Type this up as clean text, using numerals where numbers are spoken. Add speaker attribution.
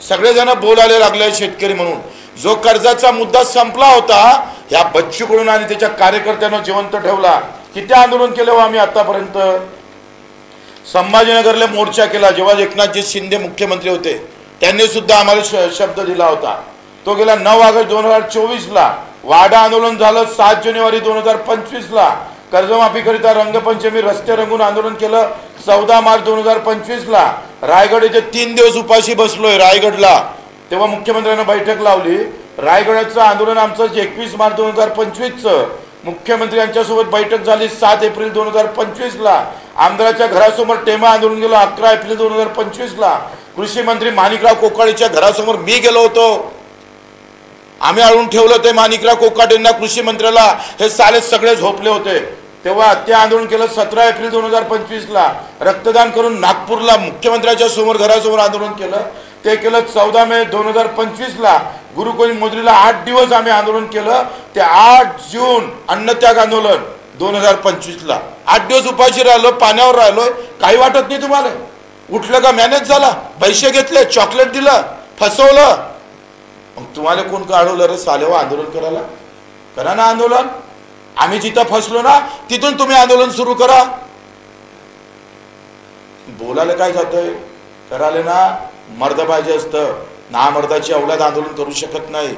Speaker 1: सगळेजण बोलायला लागले शेतकरी म्हणून। जो कर्जाचा मुद्दा संपला होता ह्या बच्चूकडून आणि त्याच्या कार्यकर्त्यांना जिवंत ठेवला। किती आंदोलन केले हो आम्ही आतापर्यंत। संभाजीनगरला मोर्चा केला जेव्हा एकनाथजी शिंदे मुख्यमंत्री होते, त्यांनी सुद्धा आम्हाला शब्द दिला होता। तो गेला 9 ऑगस्ट 2024 ला। वाडा आंदोलन झालं 7 जानेवारी 2025 ला। कर्जमाफीकरिता रंगपंचमी रस्ते रंगून आंदोलन केलं 14 मार्च 2025 ला। रायगड येथे 3 दिवस उपाशी बसलोय रायगडला, तेव्हा मुख्यमंत्र्यांना बैठक लावली। रायगडचं आंदोलन आमचं 21 मार्च 2025चं मुख्यमंत्री यांच्यासोबत बैठक झाली 7 एप्रिल 2025 ला। आमदाराच्या घरासमोर टेमा आंदोलन गेलो 11 एप्रिल 2025 ला। कृषी मंत्री माणिकराव कोकाटेच्या घरासमोर मी गेलो होतो। आम्ही अडवून ठेवलं ते माणिकराव कोकाटेंना, कृषी मंत्र्याला। हे साले सगळे झोपले होते तेव्हा ते आंदोलन केलं 17 एप्रिल 2025 ला। रक्तदान करून नागपूरला मुख्यमंत्र्यांच्या समोर घरासमोर आंदोलन केलं, ते केलं 14 मे 2025 ला। गुरुकुल मोजरीला 8 दिवस आम्ही आंदोलन केलं, ते 8 जून अन्नत्याग आंदोलन 2025 ला। 8 दिवस उपाशी राहिलो, पाण्यावर राहिलोय, काही वाटत नाही तुम्हाला? उठलं का मॅनेज झाला, पैसे घेतले, चॉकलेट दिलं, फसवलं, मग तुम्हाला कोण काढवलं रे साले आंदोलन करायला? करा ना आंदोलन। आम्ही जिथं फसलो ना तिथून तुम्ही आंदोलन सुरू करा। बोलायला काय जातंय? करायला ना मर्द पाहिजे असतं, ना मर्दाची औलाद आंदोलन करू शकत नाही।